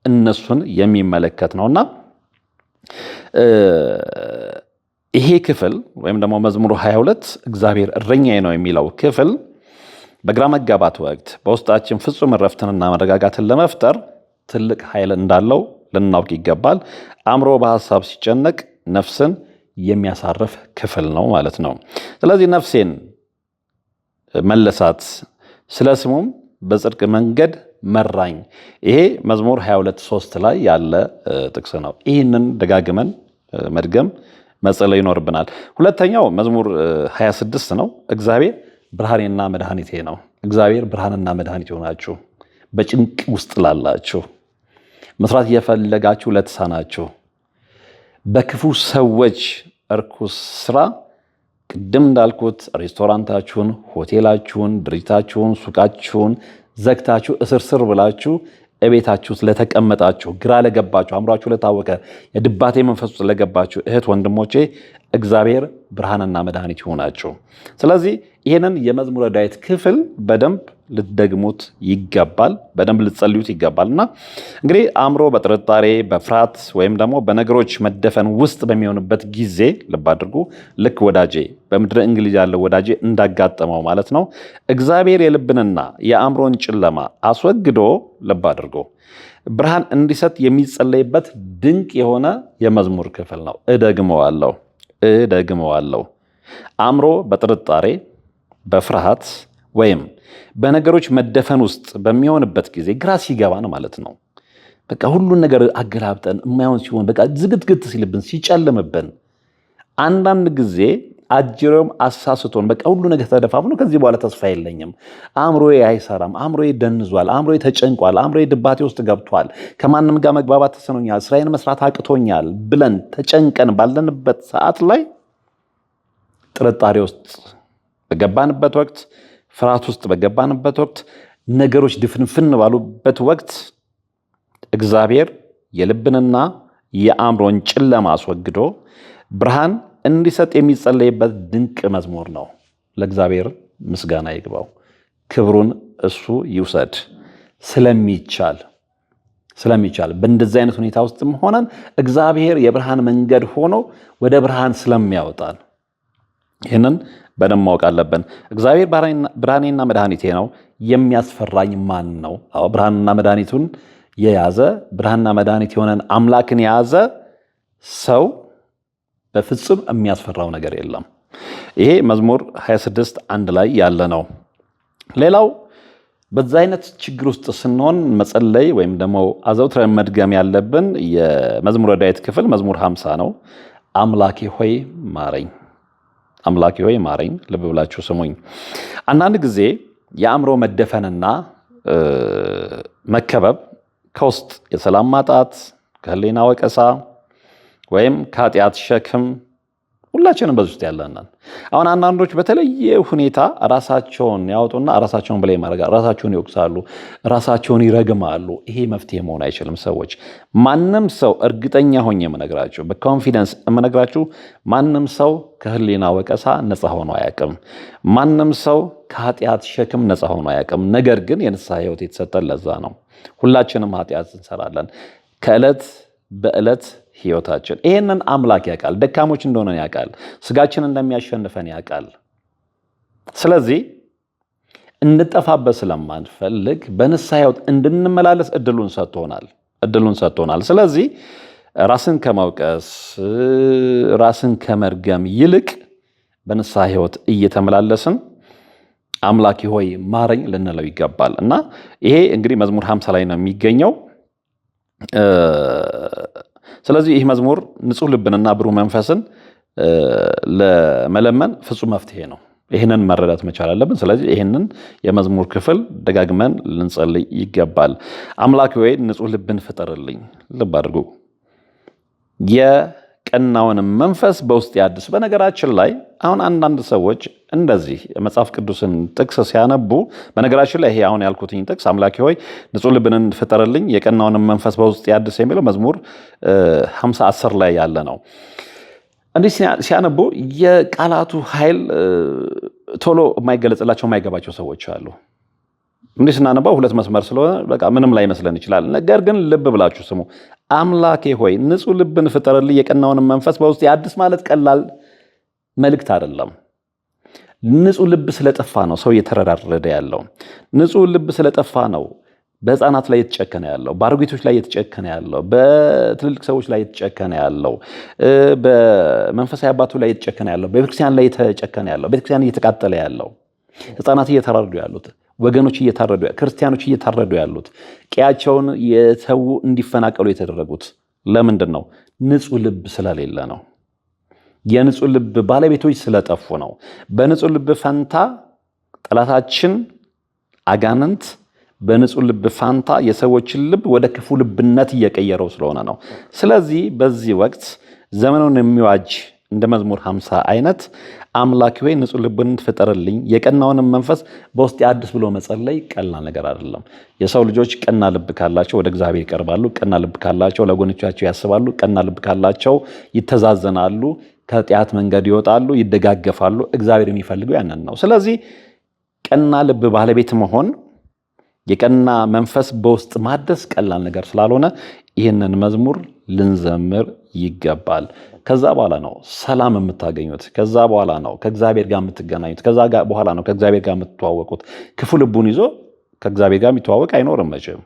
እነሱን የሚመለከት ነውና ይሄ ክፍል ወይም ደግሞ መዝሙሩ 22 እግዚአብሔር እረኛዬ ነው የሚለው ክፍል በግራ መጋባት ወቅት በውስጣችን ፍጹም እረፍትንና መረጋጋትን ለመፍጠር ትልቅ ኃይል እንዳለው ልናውቅ ይገባል። አእምሮ በሐሳብ ሲጨነቅ ነፍስን የሚያሳርፍ ክፍል ነው ማለት ነው። ስለዚህ ነፍሴን መለሳት፣ ስለ ስሙም በጽድቅ መንገድ መራኝ። ይሄ መዝሙር 22:3 ላይ ያለ ጥቅስ ነው። ይህንን ደጋግመን መድገም መጸለይ ይኖርብናል። ሁለተኛው መዝሙር 26 ነው። እግዚአብሔር ብርሃኔና መድኃኒቴ ነው። እግዚአብሔር ብርሃንና መድኃኒት ሆናችሁ በጭንቅ ውስጥ ላላችሁ፣ መስራት እየፈለጋችሁ ለተሳናችሁ፣ በክፉ ሰዎች እርኩስ ስራ ቅድም እንዳልኩት ሬስቶራንታችሁን፣ ሆቴላችሁን፣ ድርጅታችሁን፣ ሱቃችሁን ዘግታችሁ እስርስር ብላችሁ እቤታችሁ ለተቀመጣችሁ፣ ግራ ለገባችሁ፣ አእምሯችሁ ለታወቀ የድባቴ መንፈስ ውስጥ ለገባችሁ እህት ወንድሞቼ እግዚአብሔር ብርሃንና መድኃኒት ይሆናችሁ። ስለዚህ ይህንን የመዝሙረ ዳዊት ክፍል በደንብ ልትደግሙት ይገባል፣ በደንብ ልትጸልዩት ይገባል። እና እንግዲህ አእምሮ በጥርጣሬ በፍርሃት ወይም ደግሞ በነገሮች መደፈን ውስጥ በሚሆንበት ጊዜ ልብ አድርጉ፣ ልክ ወዳጄ በምድረ እንግሊዝ ያለው ወዳጄ እንዳጋጠመው ማለት ነው። እግዚአብሔር የልብንና የአእምሮን ጨለማ አስወግዶ ልብ አድርጎ ብርሃን እንዲሰጥ የሚጸለይበት ድንቅ የሆነ የመዝሙር ክፍል ነው። እደግመዋለሁ። አእምሮ በጥርጣሬ በፍርሃት ወይም በነገሮች መደፈን ውስጥ በሚሆንበት ጊዜ ግራ ሲገባን ማለት ነው። በቃ ሁሉን ነገር አገላብጠን የማይሆን ሲሆን በቃ ዝግትግት ሲልብን ሲጨልምብን፣ አንዳንድ ጊዜ አጅሬውም አሳስቶን በቃ ሁሉ ነገር ተደፋፍኖ ከዚህ በኋላ ተስፋ የለኝም፣ አእምሮዬ አይሰራም፣ አእምሮዬ ደንዟል፣ አእምሮዬ ተጨንቋል፣ አእምሮዬ ድባቴ ውስጥ ገብቷል፣ ከማንም ጋር መግባባት ተስኖኛል፣ ስራዬን መስራት አቅቶኛል ብለን ተጨንቀን ባለንበት ሰዓት ላይ ጥርጣሬ ውስጥ በገባንበት ወቅት፣ ፍርሃት ውስጥ በገባንበት ወቅት፣ ነገሮች ድፍንፍን ባሉበት ወቅት እግዚአብሔር የልብንና የአእምሮን ጨለማ አስወግዶ ብርሃን እንዲሰጥ የሚጸለይበት ድንቅ መዝሙር ነው። ለእግዚአብሔር ምስጋና ይግባው፣ ክብሩን እሱ ይውሰድ። ስለሚቻል በእንደዚህ አይነት ሁኔታ ውስጥም ሆነን እግዚአብሔር የብርሃን መንገድ ሆኖ ወደ ብርሃን ስለሚያወጣን ይህንን በደንብ ማወቅ አለብን። እግዚአብሔር ብርሃኔና መድኃኒቴ ነው፣ የሚያስፈራኝ ማን ነው? ብርሃንና መድኃኒቱን የያዘ ብርሃንና መድኃኒት የሆነን አምላክን የያዘ ሰው በፍጹም የሚያስፈራው ነገር የለም። ይሄ መዝሙር 26:1 ላይ ያለ ነው። ሌላው በዛ አይነት ችግር ውስጥ ስንሆን መጸለይ ወይም ደግሞ አዘውትረን መድገም ያለብን የመዝሙረ ዳዊት ክፍል መዝሙር 50 ነው። አምላኬ ሆይ ማረኝ፣ አምላኬ ሆይ ማረኝ። ልብ ብላችሁ ስሙኝ። አንዳንድ ጊዜ የአእምሮ መደፈንና መከበብ ከውስጥ የሰላም ማጣት፣ ከህሊና ወቀሳ ወይም ከኃጢአት ሸክም ሁላችንም በዚህ ውስጥ ያለንን። አሁን አንዳንዶች በተለየ ሁኔታ ራሳቸውን ያወጡና ራሳቸውን ብላይ ማድረግ፣ ራሳቸውን ይወቅሳሉ፣ ራሳቸውን ይረግማሉ። ይሄ መፍትሄ መሆን አይችልም። ሰዎች ማንም ሰው እርግጠኛ ሆኜ የምነግራችሁ በኮንፊደንስ የምነግራችሁ ማንም ሰው ከህሊና ወቀሳ ነፃ ሆኖ አያውቅም። ማንም ሰው ከኃጢአት ሸክም ነፃ ሆኖ አያውቅም። ነገር ግን የንስሐ ህይወት የተሰጠን ለዛ ነው። ሁላችንም ኃጢአት እንሰራለን ከዕለት በዕለት ህይወታችን። ይሄንን አምላክ ያውቃል። ደካሞች እንደሆነ ያውቃል። ስጋችን እንደሚያሸንፈን ያውቃል። ስለዚህ እንጠፋበት ስለማንፈልግ በንስሐ ህይወት እንድንመላለስ እድሉን ሰጥቶናል። ስለዚህ ራስን ከመውቀስ ራስን ከመርገም ይልቅ በንስሐ ህይወት እየተመላለስን አምላኬ ሆይ ማረኝ ልንለው ይገባል። እና ይሄ እንግዲህ መዝሙር 50 ላይ ነው የሚገኘው። ስለዚህ ይህ መዝሙር ንጹህ ልብንና ብሩህ መንፈስን ለመለመን ፍጹም መፍትሄ ነው። ይህንን መረዳት መቻል አለብን። ስለዚህ ይህንን የመዝሙር ክፍል ደጋግመን ልንጸልይ ይገባል። አምላኬ ሆይ ንጹህ ልብን ፍጠርልኝ። ልብ አድርጉ። የቀናውን መንፈስ በውስጥ ያድስ። በነገራችን ላይ አሁን አንዳንድ ሰዎች እንደዚህ የመጽሐፍ ቅዱስን ጥቅስ ሲያነቡ፣ በነገራችን ላይ ይሄ አሁን ያልኩትኝ ጥቅስ አምላኬ ሆይ ንጹህ ልብን ፍጠርልኝ የቀናውን መንፈስ በውስጥ ያድስ የሚለው መዝሙር 50:10 ላይ ያለ ነው። እንዲህ ሲያነቡ የቃላቱ ኃይል ቶሎ የማይገለጽላቸው የማይገባቸው ሰዎች አሉ። እንዲህ ስናነባው ሁለት መስመር ስለሆነ በቃ ምንም ላይ መስለን ይችላል። ነገር ግን ልብ ብላችሁ ስሙ። አምላኬ ሆይ ንጹህ ልብን ፍጠርልኝ የቀናውን መንፈስ በውስጥ ያድስ ማለት ቀላል መልእክት አይደለም። ንጹህ ልብ ስለጠፋ ነው ሰው እየተረዳረደ ያለው። ንጹህ ልብ ስለጠፋ ነው በህፃናት ላይ የተጨከነ ያለው፣ በአሮጊቶች ላይ የተጨከነ ያለው፣ በትልልቅ ሰዎች ላይ የተጨከነ ያለው፣ በመንፈሳዊ አባቱ ላይ የተጨከነ ያለው፣ በቤተክርስቲያን ላይ የተጨከነ ያለው፣ ቤተክርስቲያን እየተቃጠለ ያለው። ህፃናት እየተራረዱ ያሉት፣ ወገኖች እየታረዱ፣ ክርስቲያኖች እየታረዱ ያሉት፣ ቀያቸውን የተዉ እንዲፈናቀሉ የተደረጉት ለምንድን ነው? ንጹህ ልብ ስለሌለ ነው። የንጹህ ልብ ባለቤቶች ስለጠፉ ነው። በንጹህ ልብ ፈንታ ጠላታችን አጋንንት በንጹህ ልብ ፋንታ የሰዎችን ልብ ወደ ክፉ ልብነት እየቀየረው ስለሆነ ነው። ስለዚህ በዚህ ወቅት ዘመኑን የሚዋጅ እንደ መዝሙር 50 አይነት አምላክ ሆይ ንጹህ ልብን ፍጠርልኝ፣ የቀናውንም መንፈስ በውስጤ አድስ ብሎ መጸለይ ቀላል ነገር አይደለም። የሰው ልጆች ቀና ልብ ካላቸው ወደ እግዚአብሔር ይቀርባሉ። ቀና ልብ ካላቸው ለወገኖቻቸው ያስባሉ። ቀና ልብ ካላቸው ይተዛዘናሉ፣ ከኃጢአት መንገድ ይወጣሉ፣ ይደጋገፋሉ። እግዚአብሔር የሚፈልገው ያንን ነው። ስለዚህ ቀና ልብ ባለቤት መሆን፣ የቀና መንፈስ በውስጥ ማደስ ቀላል ነገር ስላልሆነ ይህንን መዝሙር ልንዘምር ይገባል። ከዛ በኋላ ነው ሰላም የምታገኙት። ከዛ በኋላ ነው ከእግዚአብሔር ጋር የምትገናኙት። ከዛ በኋላ ነው ከእግዚአብሔር ጋር የምትተዋወቁት። ክፉ ልቡን ይዞ ከእግዚአብሔር ጋር የሚተዋወቅ አይኖርም መቼም።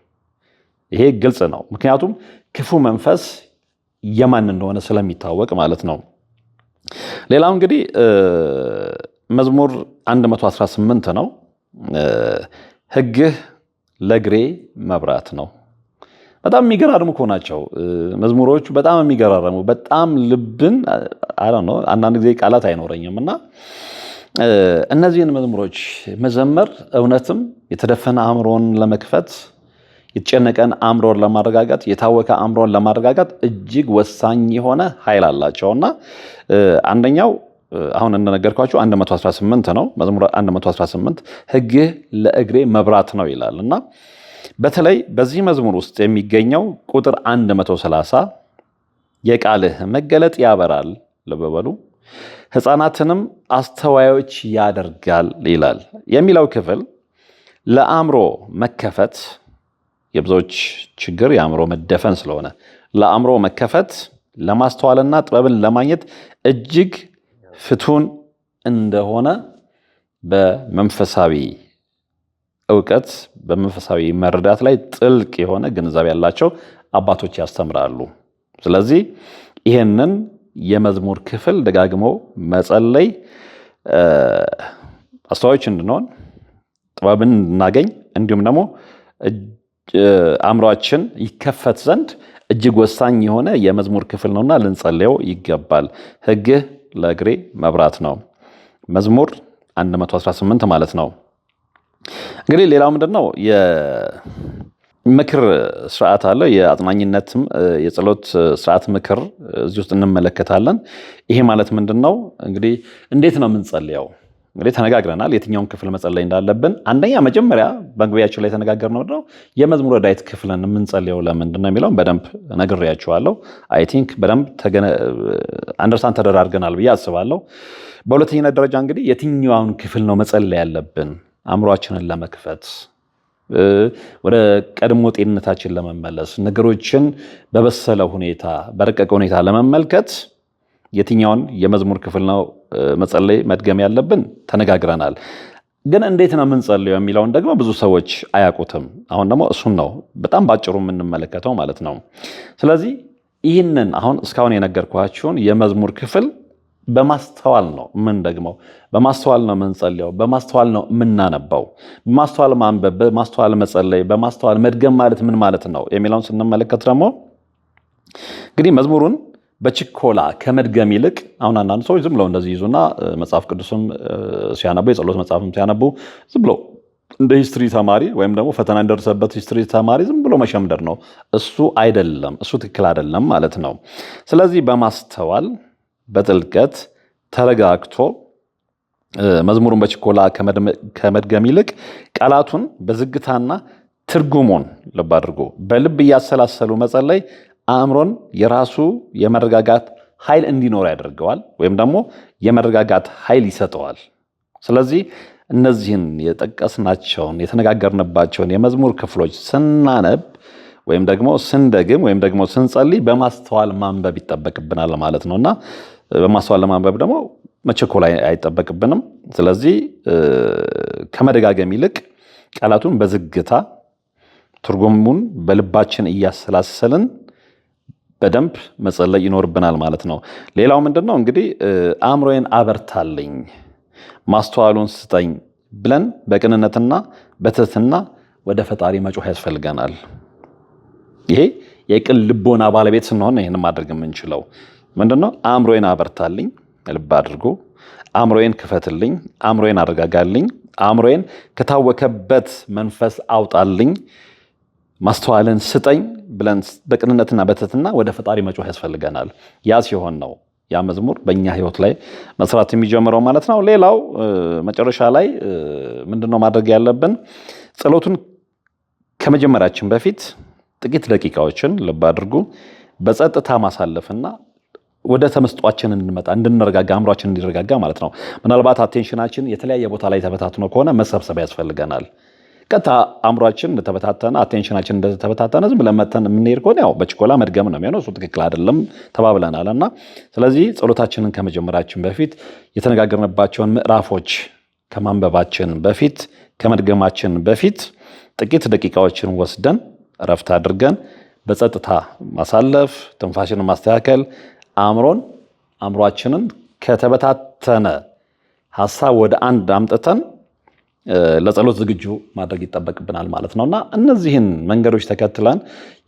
ይሄ ግልጽ ነው። ምክንያቱም ክፉ መንፈስ የማን እንደሆነ ስለሚታወቅ ማለት ነው። ሌላው እንግዲህ መዝሙር 118 ነው። ሕግህ ለእግሬ መብራት ነው። በጣም የሚገራርሙ እኮ ናቸው መዝሙሮቹ። በጣም የሚገራርሙ፣ በጣም ልብን አንዳንድ ጊዜ ቃላት አይኖረኝም እና እነዚህን መዝሙሮች መዘመር እውነትም የተደፈነ አእምሮን ለመክፈት፣ የተጨነቀን አእምሮን ለማረጋጋት፣ የታወከ አእምሮን ለማረጋጋት እጅግ ወሳኝ የሆነ ኃይል አላቸውና አንደኛው አሁን እንደነገርኳችሁ 118 ነው። መዝሙር 118 ሕግህ ለእግሬ መብራት ነው ይላል እና በተለይ በዚህ መዝሙር ውስጥ የሚገኘው ቁጥር 130 የቃልህ መገለጥ ያበራል፣ ልብ በሉ፣ ሕፃናትንም አስተዋዮች ያደርጋል ይላል የሚለው ክፍል ለአእምሮ መከፈት፣ የብዙዎች ችግር የአእምሮ መደፈን ስለሆነ ለአእምሮ መከፈት፣ ለማስተዋልና ጥበብን ለማግኘት እጅግ ፍቱን እንደሆነ በመንፈሳዊ እውቀት በመንፈሳዊ መረዳት ላይ ጥልቅ የሆነ ግንዛቤ ያላቸው አባቶች ያስተምራሉ። ስለዚህ ይህንን የመዝሙር ክፍል ደጋግሞ መጸለይ አስተዋዮች እንድንሆን፣ ጥበብን እንድናገኝ፣ እንዲሁም ደግሞ አእምሯችን ይከፈት ዘንድ እጅግ ወሳኝ የሆነ የመዝሙር ክፍል ነውና ልንጸልየው ይገባል። ሕግህ ለእግሬ መብራት ነው። መዝሙር 118 ማለት ነው። እንግዲህ ሌላው ምንድነው? የምክር ስርዓት አለ። የአጽናኝነትም የጸሎት ስርዓት ምክር እዚህ ውስጥ እንመለከታለን። ይሄ ማለት ምንድነው? እንግዲህ እንዴት ነው የምንጸልየው? እንግዲህ ተነጋግረናል የትኛውን ክፍል መጸለይ እንዳለብን። አንደኛ መጀመሪያ በመግቢያችን ላይ ተነጋገርነው ነው የመዝሙረ ዳዊት ክፍልን የምንጸልየው ለምንድን ነው የሚለውን በደንብ ነግሬያችኋለሁ። አይ ቲንክ በደንብ አንደርስታንድ ተደራርገናል ብዬ አስባለሁ። በሁለተኛነት ደረጃ እንግዲህ የትኛውን ክፍል ነው መጸለይ ያለብን? አእምሯችንን ለመክፈት፣ ወደ ቀድሞ ጤንነታችን ለመመለስ፣ ነገሮችን በበሰለ ሁኔታ በረቀቀ ሁኔታ ለመመልከት የትኛውን የመዝሙር ክፍል ነው መጸለይ መድገም ያለብን ተነጋግረናል። ግን እንዴት ነው የምንጸልየው የሚለውን ደግሞ ብዙ ሰዎች አያውቁትም። አሁን ደግሞ እሱን ነው በጣም ባጭሩ የምንመለከተው ማለት ነው። ስለዚህ ይህንን አሁን እስካሁን የነገርኳችሁን የመዝሙር ክፍል በማስተዋል ነው የምንደግመው፣ በማስተዋል ነው የምንጸልየው፣ በማስተዋል ነው የምናነባው። በማስተዋል ማንበብ፣ በማስተዋል መጸለይ፣ በማስተዋል መድገም ማለት ምን ማለት ነው የሚለውን ስንመለከት ደግሞ እንግዲህ መዝሙሩን በችኮላ ከመድገም ይልቅ አሁን አንዳንድ ሰዎች ዝም ብለው እንደዚህ ይዙና መጽሐፍ ቅዱስም ሲያነቡ የጸሎት መጽሐፍም ሲያነቡ ዝም ብለው እንደ ሂስትሪ ተማሪ ወይም ደግሞ ፈተና እንደደረሰበት ሂስትሪ ተማሪ ዝም ብሎ መሸምደር ነው። እሱ አይደለም፣ እሱ ትክክል አይደለም ማለት ነው። ስለዚህ በማስተዋል በጥልቀት ተረጋግቶ መዝሙሩን በችኮላ ከመድገም ይልቅ ቃላቱን በዝግታና ትርጉሙን ልብ አድርጎ በልብ እያሰላሰሉ መጸለይ አእምሮን የራሱ የመረጋጋት ኃይል እንዲኖር ያደርገዋል፣ ወይም ደግሞ የመረጋጋት ኃይል ይሰጠዋል። ስለዚህ እነዚህን የጠቀስናቸውን የተነጋገርንባቸውን የመዝሙር ክፍሎች ስናነብ ወይም ደግሞ ስንደግም ወይም ደግሞ ስንጸልይ በማስተዋል ማንበብ ይጠበቅብናል ማለት ነውና በማስተዋል ለማንበብ ደግሞ መቸኮል አይጠበቅብንም። ስለዚህ ከመደጋገም ይልቅ ቃላቱን በዝግታ ትርጉሙን በልባችን እያሰላሰልን በደንብ መጸለይ ይኖርብናል ማለት ነው። ሌላው ምንድነው እንግዲህ አእምሮዬን አበርታልኝ፣ ማስተዋሉን ስጠኝ ብለን በቅንነትና በትህትና ወደ ፈጣሪ መጮህ ያስፈልገናል። ይሄ የቅን ልቦና ባለቤት ስንሆን ይህን ማድረግ የምንችለው ምንድነው? አእምሮዬን አበርታልኝ፣ ልብ አድርጎ አእምሮዬን ክፈትልኝ፣ አእምሮዬን አረጋጋልኝ፣ አእምሮዬን ከታወከበት መንፈስ አውጣልኝ፣ ማስተዋልን ስጠኝ ብለን በቅንነትና በትህትና ወደ ፈጣሪ መጮህ ያስፈልገናል። ያ ሲሆን ነው ያ መዝሙር በእኛ ህይወት ላይ መስራት የሚጀምረው ማለት ነው። ሌላው መጨረሻ ላይ ምንድነው ማድረግ ያለብን? ጸሎቱን ከመጀመራችን በፊት ጥቂት ደቂቃዎችን ልብ አድርጉ በጸጥታ ማሳለፍና ወደ ተመስጧችን እንድንመጣ እንድንረጋጋ አእምሯችን እንዲረጋጋ ማለት ነው። ምናልባት አቴንሽናችን የተለያየ ቦታ ላይ ተበታትኖ ከሆነ መሰብሰብ ያስፈልገናል። ቀጥታ አእምሯችን እንደተበታተነ አቴንሽናችን እንደተበታተነ ዝም ብለን መተን የምንሄድ ከሆነ ያው በችኮላ መድገም ነው የሚሆነው። እሱ ትክክል አይደለም ተባብለናል እና ስለዚህ ጸሎታችንን ከመጀመራችን በፊት የተነጋገርንባቸውን ምዕራፎች ከማንበባችን በፊት ከመድገማችን በፊት ጥቂት ደቂቃዎችን ወስደን እረፍት አድርገን በጸጥታ ማሳለፍ፣ ትንፋሽንን ማስተካከል፣ አእምሯችንን ከተበታተነ ሐሳብ ወደ አንድ አምጥተን ለጸሎት ዝግጁ ማድረግ ይጠበቅብናል ማለት ነውና እነዚህን መንገዶች ተከትለን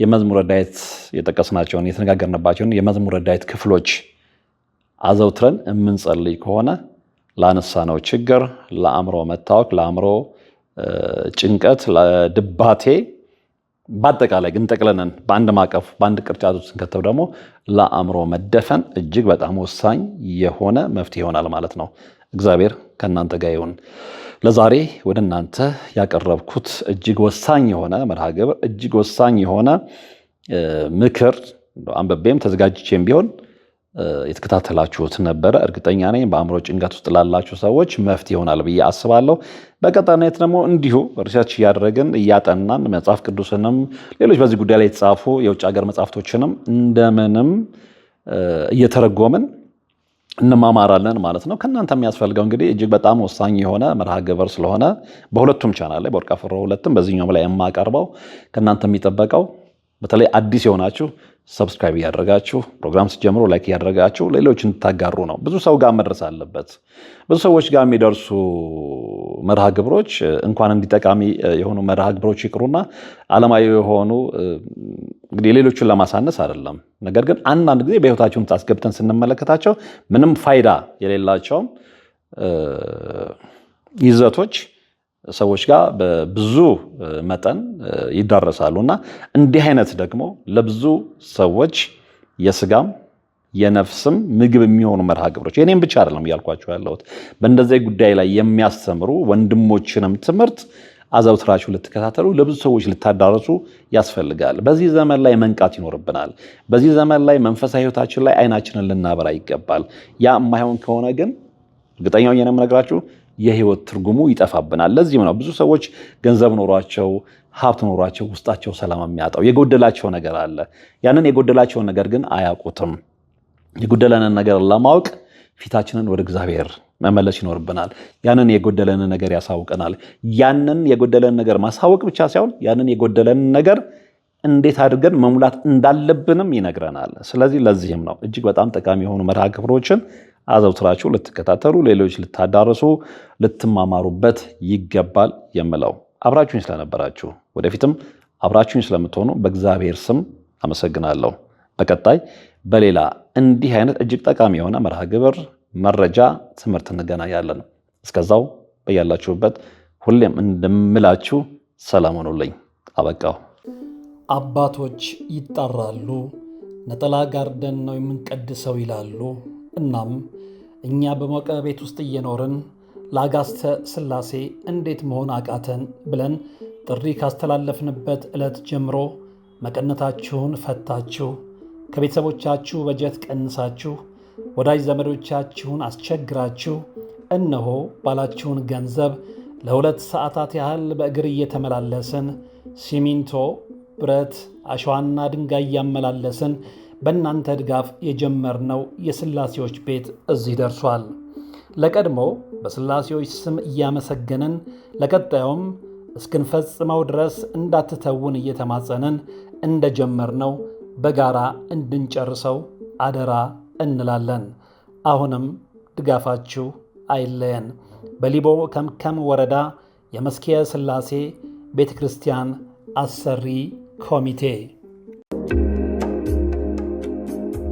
የመዝሙረ ዳዊት የጠቀስናቸውን የተነጋገርንባቸውን የመዝሙረ ዳዊት ክፍሎች አዘውትረን የምንጸልይ ከሆነ ላነሳነው ችግር፣ ለአእምሮ መታወክ፣ ለአእምሮ ጭንቀት፣ ለድባቴ በአጠቃላይ ግን ጠቅለንን በአንድ ማቀፍ በአንድ ቅርጫት ውስጥ ስንከተው ደግሞ ለአእምሮ መደፈን እጅግ በጣም ወሳኝ የሆነ መፍትሄ ይሆናል ማለት ነው። እግዚአብሔር ከእናንተ ጋር ይሁን። ለዛሬ ወደ እናንተ ያቀረብኩት እጅግ ወሳኝ የሆነ መርሃ ግብር እጅግ ወሳኝ የሆነ ምክር አንብቤም ተዘጋጅቼም ቢሆን የተከታተላችሁት ነበረ። እርግጠኛ ነኝ በአእምሮ ጭንቀት ውስጥ ላላችሁ ሰዎች መፍትሄ ይሆናል ብዬ አስባለሁ። በቀጣይነት ደግሞ እንዲሁ ሪሰርች እያደረግን እያጠናን መጽሐፍ ቅዱስንም ሌሎች በዚህ ጉዳይ ላይ የተጻፉ የውጭ ሀገር መጽሐፍቶችንም እንደምንም እየተረጎምን እንማማራለን ማለት ነው። ከእናንተ የሚያስፈልገው እንግዲህ እጅግ በጣም ወሳኝ የሆነ መርሃ ግብር ስለሆነ በሁለቱም ቻናል ላይ በወርቅ አፈሮ ሁለትም በዚህኛውም ላይ የማቀርበው ከእናንተ የሚጠበቀው በተለይ አዲስ የሆናችሁ ሰብስክራይብ እያደረጋችሁ ፕሮግራም ሲጀምሩ ላይክ እያደረጋችሁ ሌሎች እንድታጋሩ ነው። ብዙ ሰው ጋር መድረስ አለበት። ብዙ ሰዎች ጋር የሚደርሱ መርሃ ግብሮች እንኳን እንዲጠቃሚ የሆኑ መርሃ ግብሮች ይቅሩና ዓለማዊ የሆኑ እንግዲህ ሌሎችን ለማሳነስ አይደለም። ነገር ግን አንዳንድ ጊዜ በህይወታችን አስገብተን ስንመለከታቸው ምንም ፋይዳ የሌላቸውም ይዘቶች ሰዎች ጋር በብዙ መጠን ይዳረሳሉ እና እንዲህ አይነት ደግሞ ለብዙ ሰዎች የስጋም የነፍስም ምግብ የሚሆኑ መርሃ ግብሮች የኔም ብቻ አይደለም እያልኳቸው ያለሁት በእንደዚህ ጉዳይ ላይ የሚያስተምሩ ወንድሞችንም ትምህርት አዘውትራችሁ ልትከታተሉ ለብዙ ሰዎች ልታዳርሱ ያስፈልጋል። በዚህ ዘመን ላይ መንቃት ይኖርብናል። በዚህ ዘመን ላይ መንፈሳዊ ህይወታችን ላይ አይናችንን ልናበራ ይገባል። ያ የማይሆን ከሆነ ግን እርግጠኛው የኔም ነግራችሁ የህይወት ትርጉሙ ይጠፋብናል። ለዚህም ነው ብዙ ሰዎች ገንዘብ ኖሯቸው ሀብት ኖሯቸው ውስጣቸው ሰላም የሚያጣው የጎደላቸው ነገር አለ። ያንን የጎደላቸውን ነገር ግን አያውቁትም። የጎደለንን ነገር ለማወቅ ፊታችንን ወደ እግዚአብሔር መመለስ ይኖርብናል። ያንን የጎደለንን ነገር ያሳውቀናል። ያንን የጎደለንን ነገር ማሳወቅ ብቻ ሳይሆን ያንን የጎደለንን ነገር እንዴት አድርገን መሙላት እንዳለብንም ይነግረናል። ስለዚህ ለዚህም ነው እጅግ በጣም ጠቃሚ የሆኑ መርሃ ግብሮችን አዘውትራችሁ ልትከታተሉ ሌሎች ልታዳርሱ ልትማማሩበት ይገባል የምለው። አብራችሁኝ ስለነበራችሁ ወደፊትም አብራችሁኝ ስለምትሆኑ በእግዚአብሔር ስም አመሰግናለሁ። በቀጣይ በሌላ እንዲህ አይነት እጅግ ጠቃሚ የሆነ መርሃ ግብር፣ መረጃ፣ ትምህርት እንገናኛለን። እስከዛው በያላችሁበት ሁሌም እንደምላችሁ ሰላም ሆኑልኝ። አበቃው። አባቶች ይጠራሉ፣ ነጠላ ጋርደን ነው የምንቀድሰው ይላሉ። እናም እኛ በሞቀ ቤት ውስጥ እየኖርን ለአጋስተ ሥላሴ እንዴት መሆን አቃተን ብለን ጥሪ ካስተላለፍንበት ዕለት ጀምሮ መቀነታችሁን ፈታችሁ ከቤተሰቦቻችሁ በጀት ቀንሳችሁ ወዳጅ ዘመዶቻችሁን አስቸግራችሁ እነሆ ባላችሁን ገንዘብ ለ2 ሰዓታት ያህል በእግር እየተመላለስን ሲሚንቶ፣ ብረት፣ አሸዋና ድንጋይ እያመላለስን በእናንተ ድጋፍ የጀመርነው የሥላሴዎች ቤት እዚህ ደርሷል። ለቀድሞ በሥላሴዎች ስም እያመሰገንን ለቀጣዩም እስክንፈጽመው ድረስ እንዳትተውን እየተማጸንን እንደጀመርነው በጋራ እንድንጨርሰው አደራ እንላለን። አሁንም ድጋፋችሁ አይለየን። በሊቦ ከምከም ወረዳ የመስኪየ ሥላሴ ቤተ ክርስቲያን አሰሪ ኮሚቴ